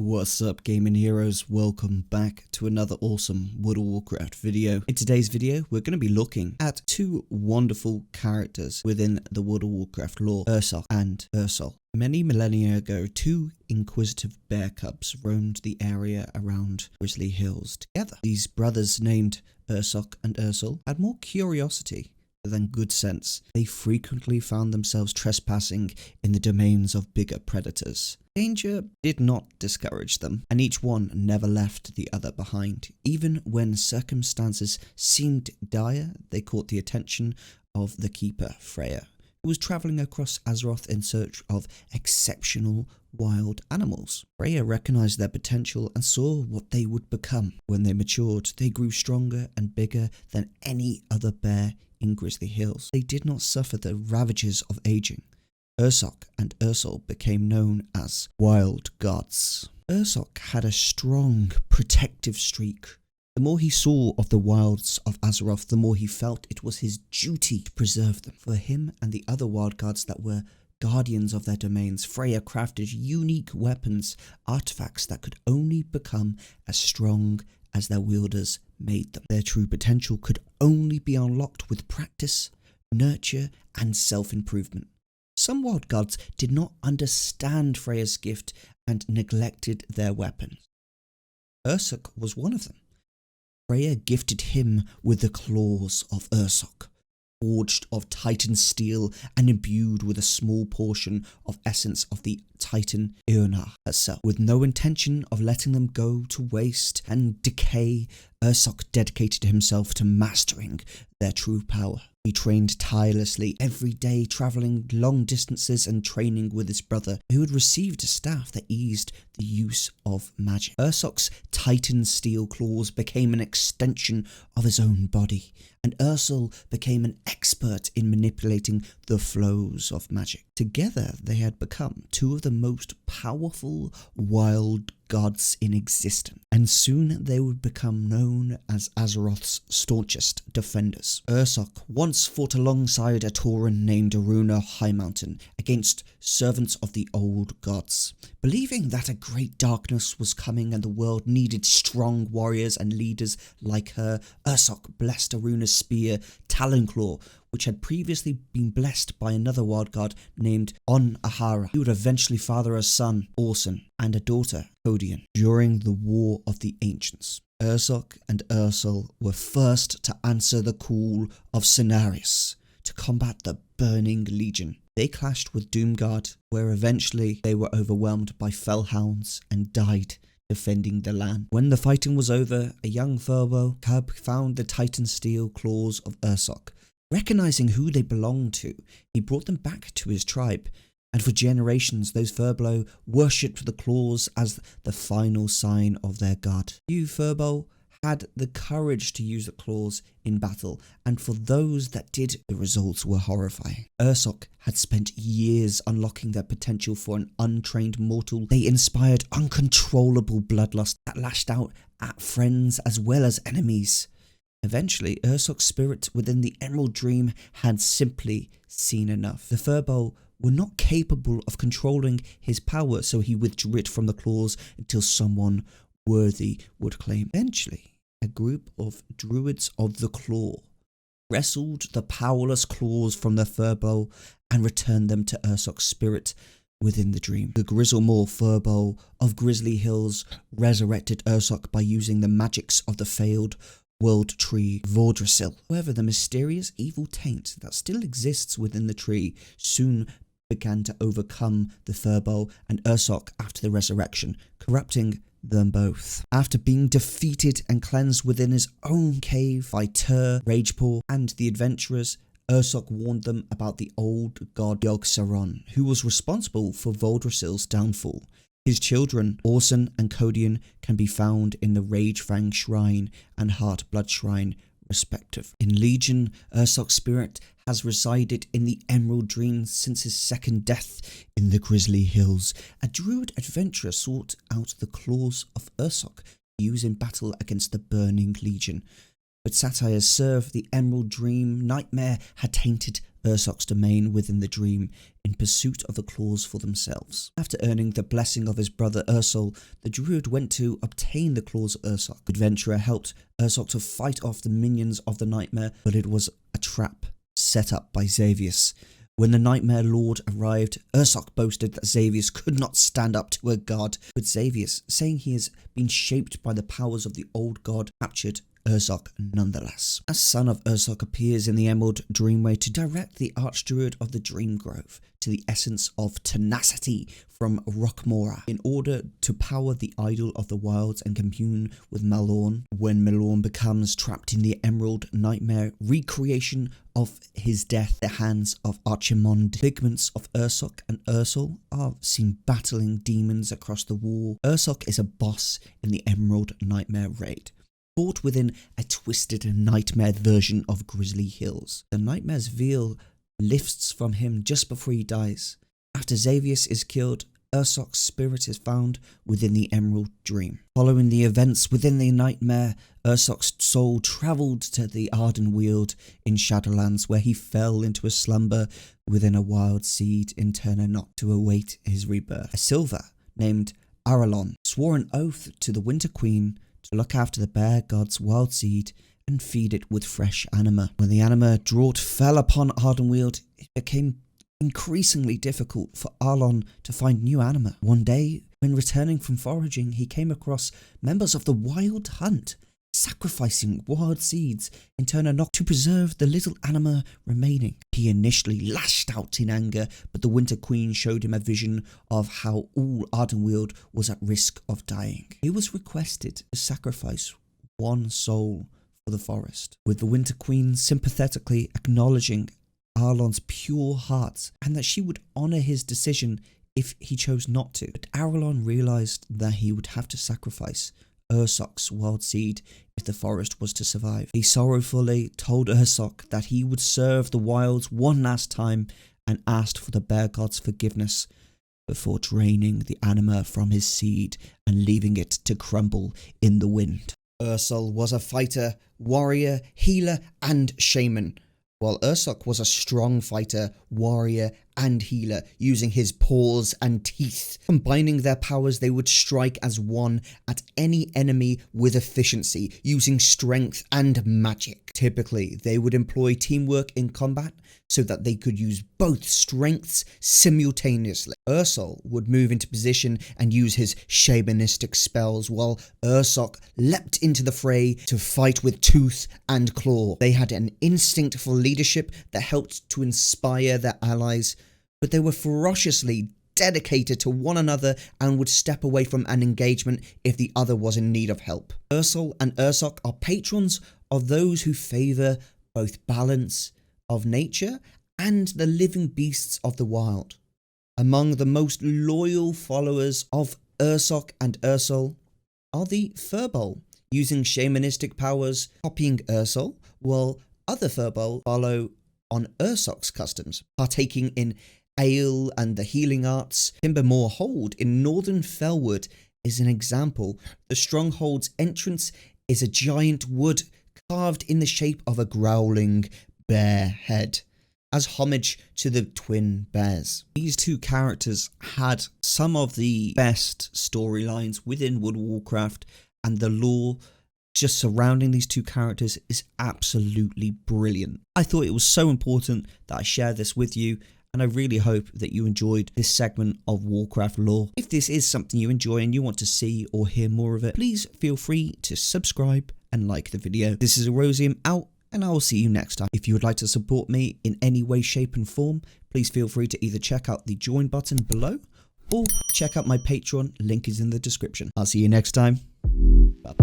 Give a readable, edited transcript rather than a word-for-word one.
What's up, gaming heroes? Welcome back to another awesome World of Warcraft video. In today's video, we're going to be looking at two wonderful characters within the World of Warcraft lore, Ursoc and Ursol. Many millennia ago, two inquisitive bear cubs roamed the area around Grizzly Hills together. These brothers, named Ursoc and Ursol, had more curiosity than good sense. They frequently found themselves trespassing in the domains of bigger predators. Danger did not discourage them, and each one never left the other behind. Even when circumstances seemed dire, they caught the attention of the keeper, Freya, who was travelling across Azeroth in search of exceptional wild animals. Freya recognized their potential and saw what they would become. When they matured, they grew stronger and bigger than any other bear in Grizzly Hills. They did not suffer the ravages of aging. Ursoc and Ursol became known as wild gods. Ursoc had a strong protective streak. The more he saw of the wilds of Azeroth, the more he felt it was his duty to preserve them. For him and the other wild gods that were guardians of their domains, Freya crafted unique weapons, artifacts that could only become as strong as their wielders made them. Their true potential could only be unlocked with practice, nurture, and self-improvement. Some wild gods did not understand Freya's gift and neglected their weapons. Ursoc was one of them. Freya gifted him with the claws of Ursoc, forged of Titan steel and imbued with a small portion of essence of the Titan Eona herself. With no intention of letting them go to waste and decay, Ursoc dedicated himself to mastering their true power. He trained tirelessly every day, travelling long distances and training with his brother, who had received a staff that eased the use of magic. Ursoc's Titan steel claws became an extension of his own body, and Ursol became an expert in manipulating the flows of magic. Together, they had become two of the most powerful wild gods in existence, and soon they would become known as Azeroth's staunchest defenders. Ursoc once fought alongside a Tauren named Aruna Highmountain against servants of the old gods. Believing that a great darkness was coming and the world needed strong warriors and leaders like her, Ursoc blessed Aruna's spear, Talonclaw, which had previously been blessed by another wild god named On Ahara. He would eventually father a son, Orson, and a daughter, Codian, during the War of the Ancients. Ursoc and Ursol were first to answer the call of Cenarius to combat the Burning Legion. They clashed with Doomguard, where eventually they were overwhelmed by fellhounds and died defending the land. When the fighting was over, a young Furbo cub found the Titan steel claws of Ursoc. Recognizing who they belonged to, he brought them back to his tribe, and for generations those Furbo worshipped the claws as the final sign of their god. Few Furbo had the courage to use the claws in battle, and for those that did, the results were horrifying. Ursoc had spent years unlocking their potential for an untrained mortal. They inspired uncontrollable bloodlust that lashed out at friends as well as enemies. Eventually, Ursoc's spirit within the Emerald Dream had simply seen enough. The Furbo were not capable of controlling his power, so he withdrew it from the claws until someone worthy would claim. Eventually, a group of druids of the claw wrestled the powerless claws from the Furbo and returned them to Ursoc's spirit within the dream. The Grizzlemore Furbo of Grizzly Hills resurrected Ursoc by using the magics of the failed world tree Vordrasil. However, the mysterious evil taint that still exists within the tree soon began to overcome the Furbo and Ursoc after the resurrection, corrupting them both. After being defeated and cleansed within his own cave by Tur, Ragepaw, and the adventurers, Ursoc warned them about the old god Yogg-Saron, who was responsible for Vordrasil's downfall. His children, Orson and Codian, can be found in the Ragefang Shrine and Heartblood Shrine, respectively. In Legion, Ursoc's spirit has resided in the Emerald Dream since his second death in the Grizzly Hills. A druid adventurer sought out the claws of Ursoc to use in battle against the Burning Legion. But Satyr's serve, the Emerald Dream Nightmare, had tainted Ursoc's domain within the dream in pursuit of the claws for themselves. After earning the blessing of his brother Ursol, the druid went to obtain the claws of Ursoc. The adventurer helped Ursoc to fight off the minions of the nightmare, but it was a trap set up by Xavius. When the Nightmare Lord arrived, Ursoc boasted that Xavius could not stand up to a god, but Xavius, saying he has been shaped by the powers of the old god, captured Ursoc nonetheless. A son of Ursoc appears in the Emerald Dreamway to direct the Archdruid of the Dream Grove to the essence of tenacity from Rockmora in order to power the idol of the wilds and commune with Malorn. When Malorn becomes trapped in the Emerald Nightmare recreation of his death, the hands of Archimond, figments of Ursoc and Ursol are seen battling demons across the wall. Ursoc is a boss in the Emerald Nightmare raid, fought within a twisted nightmare version of Grizzly Hills. The nightmare's veil lifts from him just before he dies. After Xavius is killed, Ursoc's spirit is found within the Emerald Dream. Following the events within the nightmare, Ursoc's soul travelled to the Ardenweald in Shadowlands, where he fell into a slumber within a wild seed in Ternanock to await his rebirth. A Silver named Aralon swore an oath to the Winter Queen to look after the bear god's wild seed and feed it with fresh anima. When the anima drought fell upon Ardenweald, it became increasingly difficult for Arlon to find new anima. One day, when returning from foraging, he came across members of the Wild Hunt sacrificing wild seeds in Ternanock to preserve the little anima remaining. He initially lashed out in anger, but the Winter Queen showed him a vision of how all Ardenweald was at risk of dying. He was requested to sacrifice one soul for the forest, with the Winter Queen sympathetically acknowledging Arlon's pure heart and that she would honour his decision if he chose not to. But Arlon realised that he would have to sacrifice Ursoc's wild seed if the forest was to survive. He sorrowfully told Ursoc that he would serve the wilds one last time and asked for the bear god's forgiveness before draining the anima from his seed and leaving it to crumble in the wind. Ursol was a fighter, warrior, healer and shaman, while Ursoc was a strong fighter, warrior and healer, using his paws and teeth. Combining their powers, they would strike as one at any enemy with efficiency, using strength and magic. Typically, they would employ teamwork in combat so that they could use both strengths simultaneously. Ursol would move into position and use his shamanistic spells, while Ursoc leapt into the fray to fight with tooth and claw. They had an instinct for leadership that helped to inspire their allies, but they were ferociously dedicated to one another and would step away from an engagement if the other was in need of help. Ursol and Ursoc are patrons of those who favour both balance of nature and the living beasts of the wild. Among the most loyal followers of Ursoc and Ursol are the Furbolg, using shamanistic powers, copying Ursol, while other Furbolg follow on Ursoc's customs, partaking in ale and the healing arts. Timbermoor Hold in northern Felwood is an example. The stronghold's entrance is a giant wood carved in the shape of a growling bear head, as homage to the twin bears. These two characters had some of the best storylines within World of Warcraft, and the lore just surrounding these two characters is absolutely brilliant. I thought it was so important that I share this with you, and I really hope that you enjoyed this segment of Warcraft lore. If this is something you enjoy and you want to see or hear more of it, please feel free to subscribe and like the video. This is Erosium out, and I will see you next time. If you would like to support me in any way, shape and form, please feel free to either check out the join button below or check out my Patreon, link is in the description. I'll see you next time. Bye.